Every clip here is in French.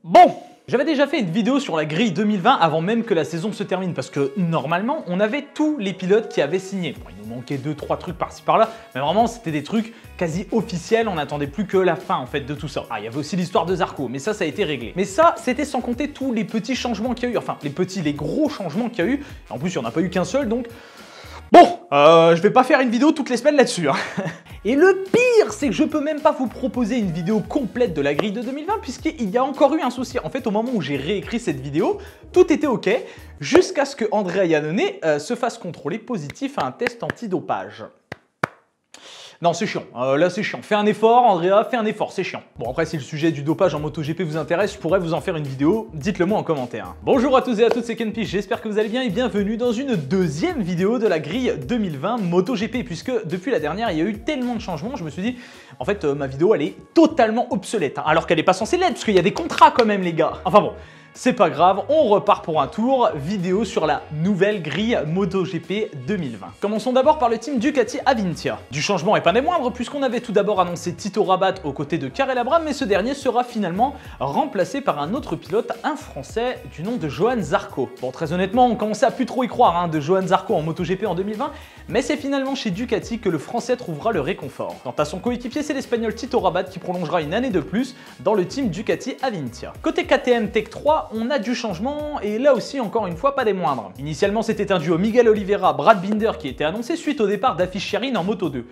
Bon, j'avais déjà fait une vidéo sur la grille 2020 avant même que la saison se termine parce que normalement on avait tous les pilotes qui avaient signé. Bon, il nous manquait 2-3 trucs par-ci par-là, mais vraiment c'était des trucs quasi officiels, on n'attendait plus que la fin en fait de tout ça. Ah, il y avait aussi l'histoire de Zarco, mais ça a été réglé. Mais ça, c'était sans compter tous les petits changements qu'il y a eu, enfin les gros changements qu'il y a eu. En plus, il n'y en a pas eu qu'un seul, donc... Bon, je vais pas faire une vidéo toutes les semaines là-dessus. Hein. Et le pire, c'est que je peux même pas vous proposer une vidéo complète de la grille de 2020 puisqu'il y a encore eu un souci. En fait, au moment où j'ai réécrit cette vidéo, tout était ok jusqu'à ce que Andrea Iannone se fasse contrôler positif à un test antidopage. Non, c'est chiant. Là, c'est chiant. Fais un effort, Andrea, fais un effort, c'est chiant. Bon, après, si le sujet du dopage en MotoGP vous intéresse, je pourrais vous en faire une vidéo. Dites-le moi en commentaire. Bonjour à tous et à toutes, c'est Kenpi. J'espère que vous allez bien et bienvenue dans une deuxième vidéo de la grille 2020 MotoGP. Puisque depuis la dernière, il y a eu tellement de changements, je me suis dit, en fait, ma vidéo, elle est totalement obsolète. Hein, alors qu'elle n'est pas censée l'être, parce qu'il y a des contrats quand même, les gars. Enfin bon. C'est pas grave, on repart pour un tour, vidéo sur la nouvelle grille MotoGP 2020. Commençons d'abord par le team Ducati Avintia. Du changement et pas des moindres, puisqu'on avait tout d'abord annoncé Tito Rabat aux côtés de Karel Abram, mais ce dernier sera finalement remplacé par un autre pilote, un Français du nom de Johann Zarco. Bon, très honnêtement, on commençait à plus trop y croire hein, de Johann Zarco en MotoGP en 2020, mais c'est finalement chez Ducati que le Français trouvera le réconfort. Quant à son coéquipier, c'est l'Espagnol Tito Rabat qui prolongera une année de plus dans le team Ducati Avintia. Côté KTM Tech 3, on a du changement et là aussi encore une fois pas des moindres. Initialement c'était un duo Miguel Oliveira-Brad Binder qui était annoncé suite au départ d'Affiche Sherrin en Moto 2.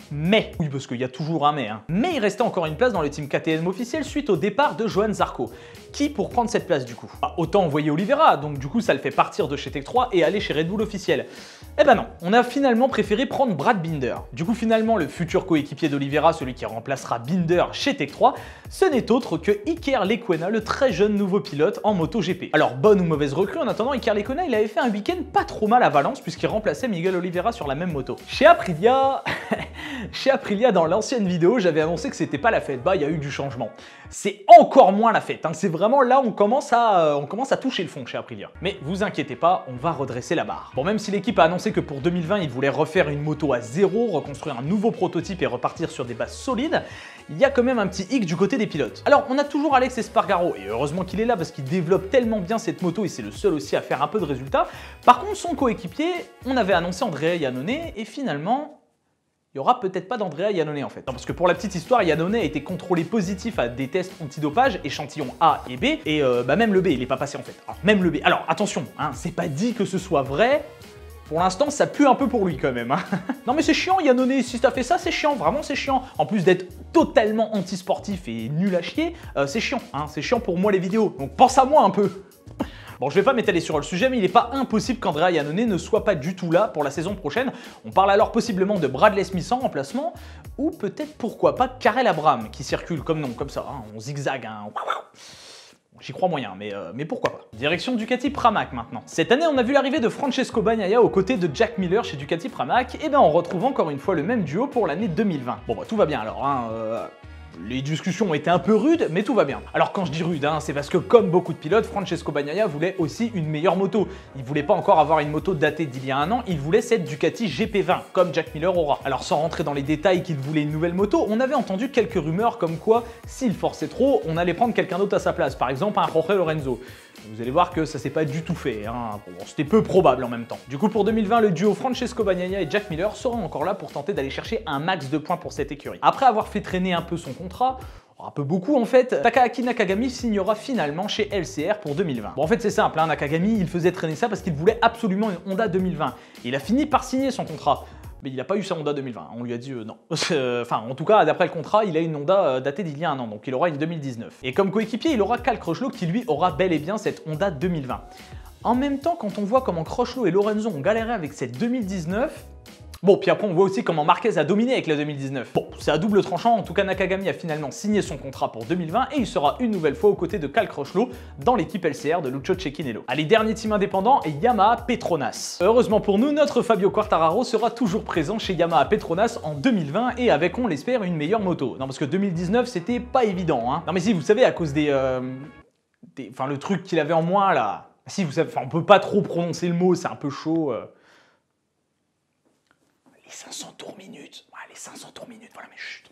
Mais, oui parce qu'il y a toujours un mais, hein. Mais il restait encore une place dans le team KTM officiel suite au départ de Johann Zarco. Qui pour prendre cette place du coup? Autant envoyer Oliveira, donc du coup ça le fait partir de chez Tech 3 et aller chez Red Bull officiel. Eh ben non, on a finalement préféré prendre Brad Binder. Du coup finalement le futur coéquipier d'Oliveira, celui qui remplacera Binder chez Tech 3, ce n'est autre que Iker Lecuona, le très jeune nouveau pilote en MotoGP. Alors bonne ou mauvaise recrue, en attendant Iker Lecuona il avait fait un week-end pas trop mal à Valence puisqu'il remplaçait Miguel Oliveira sur la même moto. Chez Aprilia... Chez Aprilia, dans l'ancienne vidéo, j'avais annoncé que c'était pas la fête. Bah, il y a eu du changement. C'est encore moins la fête. Hein. C'est vraiment là où on commence à toucher le fond chez Aprilia. Mais vous inquiétez pas, on va redresser la barre. Bon, même si l'équipe a annoncé que pour 2020, ils voulaient refaire une moto à zéro, reconstruire un nouveau prototype et repartir sur des bases solides, il y a quand même un petit hic du côté des pilotes. Alors, on a toujours Alex Espargaro, et heureusement qu'il est là parce qu'il développe tellement bien cette moto et c'est le seul aussi à faire un peu de résultats. Par contre, son coéquipier, on avait annoncé Andrea Iannone et finalement... il n'y aura peut-être pas d'Andrea Iannone en fait. Non, parce que pour la petite histoire, Iannone a été contrôlé positif à des tests antidopage, échantillons A et B, et même le B, il n'est pas passé en fait. Alors, même le B. Alors attention, hein, c'est pas dit que ce soit vrai. Pour l'instant, ça pue un peu pour lui quand même. Hein. Non mais c'est chiant Iannone, si t'as fait ça, c'est chiant, vraiment c'est chiant. En plus d'être totalement antisportif et nul à chier, c'est chiant. Hein. C'est chiant pour moi les vidéos, donc pense à moi un peu. Bon, je vais pas m'étaler sur le sujet, mais il n'est pas impossible qu'Andrea Iannone ne soit pas du tout là pour la saison prochaine. On parle alors possiblement de Bradley Smith en remplacement, ou peut-être pourquoi pas Karel Abram, qui circule comme nom, comme ça, hein, on zigzag, hein. J'y crois moyen, mais pourquoi pas. Direction Ducati Pramac maintenant. Cette année, on a vu l'arrivée de Francesco Bagnaia aux côtés de Jack Miller chez Ducati Pramac, et ben on retrouve encore une fois le même duo pour l'année 2020. Bon bah tout va bien alors, hein, les discussions ont été un peu rudes, mais tout va bien. Alors quand je dis rude, hein, c'est parce que comme beaucoup de pilotes, Francesco Bagnaia voulait aussi une meilleure moto. Il voulait pas encore avoir une moto datée d'il y a un an, il voulait cette Ducati GP20, comme Jack Miller aura. Alors sans rentrer dans les détails qu'il voulait une nouvelle moto, on avait entendu quelques rumeurs comme quoi, s'il forçait trop, on allait prendre quelqu'un d'autre à sa place, par exemple un Jorge Lorenzo. Vous allez voir que ça s'est pas du tout fait, hein. Bon, c'était peu probable en même temps. Du coup pour 2020, le duo Francesco Bagnaia et Jack Miller sera encore là pour tenter d'aller chercher un max de points pour cette écurie. Après avoir fait traîner un peu son contrat, un peu beaucoup en fait, Takahaki Nakagami signera finalement chez LCR pour 2020. Bon en fait c'est simple, hein, Nakagami il faisait traîner ça parce qu'il voulait absolument une Honda 2020. Il a fini par signer son contrat. Mais il n'a pas eu sa Honda 2020, on lui a dit non. Enfin, en tout cas, d'après le contrat, il a une Honda datée d'il y a un an, donc il aura une 2019. Et comme coéquipier, il aura Cal Crutchlow qui lui aura bel et bien cette Honda 2020. En même temps, quand on voit comment Crutchlow et Lorenzo ont galéré avec cette 2019, bon, puis après on voit aussi comment Marquez a dominé avec la 2019. Bon, c'est à double tranchant, en tout cas Nakagami a finalement signé son contrat pour 2020 et il sera une nouvelle fois aux côtés de Cal Crutchlow dans l'équipe LCR de Lucio Cecchinello. Allez, dernier team indépendant, Yamaha Petronas. Heureusement pour nous, notre Fabio Quartararo sera toujours présent chez Yamaha Petronas en 2020 et avec, on l'espère, une meilleure moto. Non, parce que 2019, c'était pas évident, hein. Non mais si, vous savez, à cause enfin, le truc qu'il avait en moins, là... Si, vous savez, enfin, on peut pas trop prononcer le mot, c'est un peu chaud... Les 500 tours minutes, ouais, les 500 tours minutes, voilà, mais chut.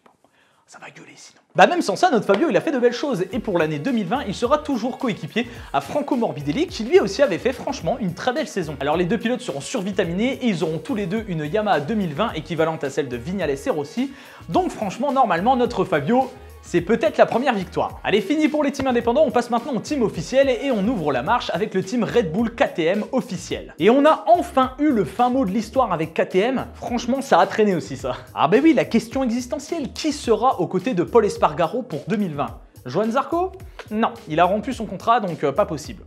Ça va gueuler sinon. Bah même sans ça, notre Fabio il a fait de belles choses et pour l'année 2020, il sera toujours coéquipier à Franco Morbidelli qui lui aussi avait fait franchement une très belle saison. Alors les deux pilotes seront survitaminés et ils auront tous les deux une Yamaha 2020 équivalente à celle de Vignales et Rossi. Donc franchement, normalement, notre Fabio, c'est peut-être la première victoire. Allez, fini pour les teams indépendants, on passe maintenant au team officiel et on ouvre la marche avec le team Red Bull KTM officiel. Et on a enfin eu le fin mot de l'histoire avec KTM. Franchement, ça a traîné aussi ça. Ah bah oui, la question existentielle, qui sera aux côtés de Pol Espargaro pour 2020 ? Johan Zarco? Non, il a rompu son contrat, donc pas possible.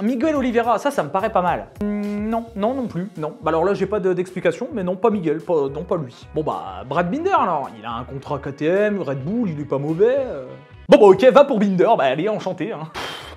Miguel Oliveira, ça me paraît pas mal. Non plus, non. Bah alors là, j'ai pas d'explication, mais non, pas Miguel, non, pas lui. Bon bah, Brad Binder alors, il a un contrat KTM, Red Bull, il est pas mauvais. Bon bah ok, va pour Binder, bah allez, enchanté. Hein.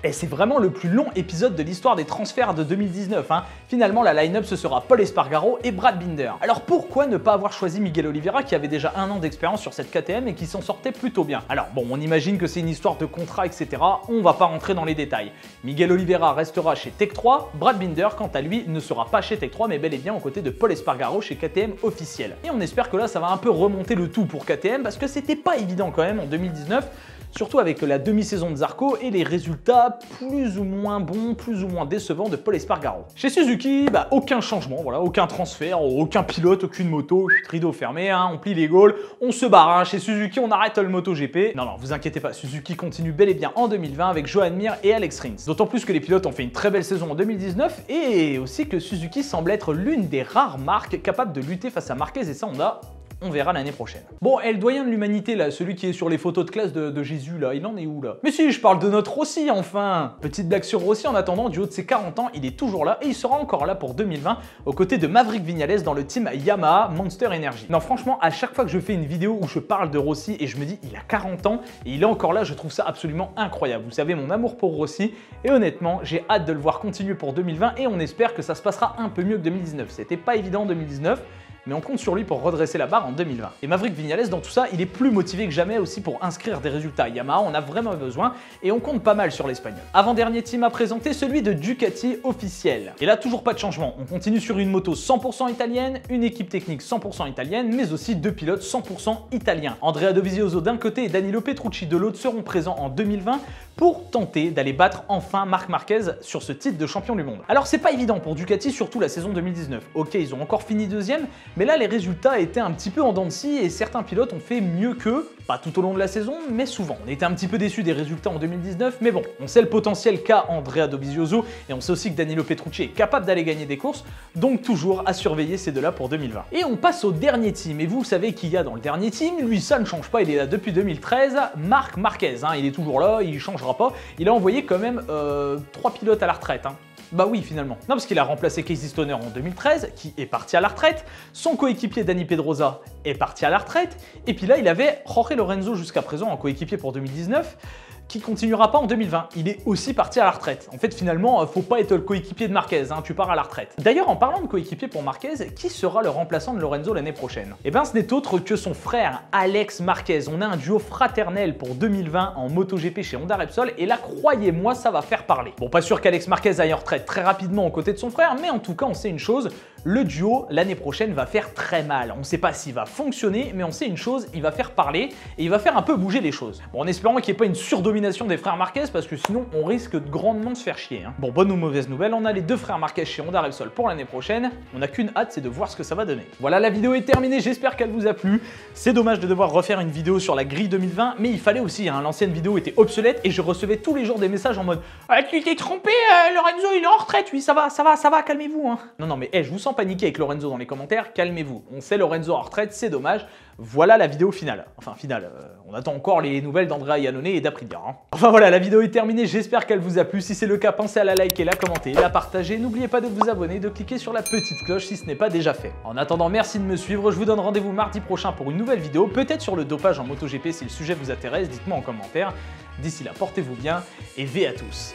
Et c'est vraiment le plus long épisode de l'histoire des transferts de 2019. Hein. Finalement, la line-up, ce sera Pol Espargaro et Brad Binder. Alors pourquoi ne pas avoir choisi Miguel Oliveira qui avait déjà 1 an d'expérience sur cette KTM et qui s'en sortait plutôt bien? Alors bon, on imagine que c'est une histoire de contrat, etc. On va pas rentrer dans les détails. Miguel Oliveira restera chez Tech 3, Brad Binder, quant à lui, ne sera pas chez Tech 3, mais bel et bien aux côtés de Pol Espargaro chez KTM officiel. Et on espère que là, ça va un peu remonter le tout pour KTM parce que c'était pas évident quand même en 2019. Surtout avec la demi-saison de Zarco et les résultats plus ou moins bons, plus ou moins décevants de Pol Espargaro. Chez Suzuki, bah, aucun changement, voilà, aucun transfert, aucun pilote, aucune moto, rideau fermé, hein, on plie les Gaules, on se barre. Hein. Chez Suzuki, on arrête le MotoGP. Non, vous inquiétez pas, Suzuki continue bel et bien en 2020 avec Joan Mir et Alex Rins. D'autant plus que les pilotes ont fait une très belle saison en 2019 et aussi que Suzuki semble être l'une des rares marques capables de lutter face à Marquez et ça, on verra l'année prochaine. Bon, et le doyen de l'humanité, là, celui qui est sur les photos de classe de Jésus, là, il en est où, là? Mais si, je parle de notre Rossi, enfin! Petite blague sur Rossi, en attendant, du haut de ses 40 ans, il est toujours là, et il sera encore là pour 2020, aux côtés de Maverick Viñales dans le team Yamaha Monster Energy. Non, franchement, à chaque fois que je fais une vidéo où je parle de Rossi, et je me dis, il a 40 ans, et il est encore là, je trouve ça absolument incroyable. Vous savez, mon amour pour Rossi, et honnêtement, j'ai hâte de le voir continuer pour 2020, et on espère que ça se passera un peu mieux que 2019. C'était pas évident en 2019, mais on compte sur lui pour redresser la barre en 2020. Et Maverick Viñales, dans tout ça, il est plus motivé que jamais aussi pour inscrire des résultats. Yamaha, on a vraiment besoin et on compte pas mal sur l'Espagnol. Avant-dernier team à présenter, celui de Ducati officiel. Et là, toujours pas de changement. On continue sur une moto 100% italienne, une équipe technique 100% italienne, mais aussi 2 pilotes 100% italiens. Andrea Dovizioso d'un côté et Danilo Petrucci de l'autre seront présents en 2020 pour tenter d'aller battre enfin Marc Marquez sur ce titre de champion du monde. Alors c'est pas évident pour Ducati, surtout la saison 2019. Ok, ils ont encore fini deuxième, mais là les résultats étaient un petit peu en dents de scie et certains pilotes ont fait mieux qu'eux, pas tout au long de la saison, mais souvent. On était un petit peu déçus des résultats en 2019, mais bon, on sait le potentiel qu'a Andrea Dovizioso et on sait aussi que Danilo Petrucci est capable d'aller gagner des courses, donc toujours à surveiller ces deux-là pour 2020. Et on passe au dernier team, et vous savez qui y a dans le dernier team, lui ça ne change pas, il est là depuis 2013, Marc Marquez, hein, il est toujours là, il changera pas, il a envoyé quand même 3 pilotes à la retraite. Hein. Bah oui, finalement. Non, parce qu'il a remplacé Casey Stoner en 2013, qui est parti à la retraite. Son coéquipier Dani Pedrosa est parti à la retraite. Et puis là, il avait Jorge Lorenzo jusqu'à présent en coéquipier pour 2019. Qui continuera pas en 2020. Il est aussi parti à la retraite. En fait, finalement, faut pas être le coéquipier de Marquez, hein, tu pars à la retraite. D'ailleurs, en parlant de coéquipier pour Marquez, qui sera le remplaçant de Lorenzo l'année prochaine? Eh ben, ce n'est autre que son frère, Alex Marquez. On a un duo fraternel pour 2020 en MotoGP chez Honda Repsol, et là, croyez-moi, ça va faire parler. Bon, pas sûr qu'Alex Marquez aille en retraite très rapidement aux côtés de son frère, mais en tout cas, on sait une chose, le duo, l'année prochaine, va faire très mal. On ne sait pas s'il va fonctionner, mais on sait une chose, il va faire parler, et il va faire un peu bouger les choses. Bon, en espérant qu'il n'y ait pas une surdomination des frères Marquez, parce que sinon, on risque de grandement se faire chier. Hein. Bon, bonne ou mauvaise nouvelle, on a les deux frères Marquez chez Honda Repsol pour l'année prochaine. On n'a qu'une hâte, c'est de voir ce que ça va donner. Voilà, la vidéo est terminée, j'espère qu'elle vous a plu. C'est dommage de devoir refaire une vidéo sur la grille 2020, mais il fallait aussi, hein, l'ancienne vidéo était obsolète, et je recevais tous les jours des messages en mode « Ah, tu t'es trompé, Lorenzo, il est en retraite, oui, ça va, calmez-vous. Hein. » Non, mais je vous sens paniquer avec Lorenzo dans les commentaires, calmez-vous. On sait Lorenzo en retraite, c'est dommage. Voilà la vidéo finale. Enfin, finale, on attend encore les nouvelles d'Andrea Iannone et d'Aprilia. Hein. Enfin voilà, la vidéo est terminée, j'espère qu'elle vous a plu. Si c'est le cas, pensez à la liker, la commenter, la partager. N'oubliez pas de vous abonner, de cliquer sur la petite cloche si ce n'est pas déjà fait. En attendant, merci de me suivre. Je vous donne rendez-vous mardi prochain pour une nouvelle vidéo, peut-être sur le dopage en MotoGP si le sujet vous intéresse, dites-moi en commentaire. D'ici là, portez-vous bien et V à tous.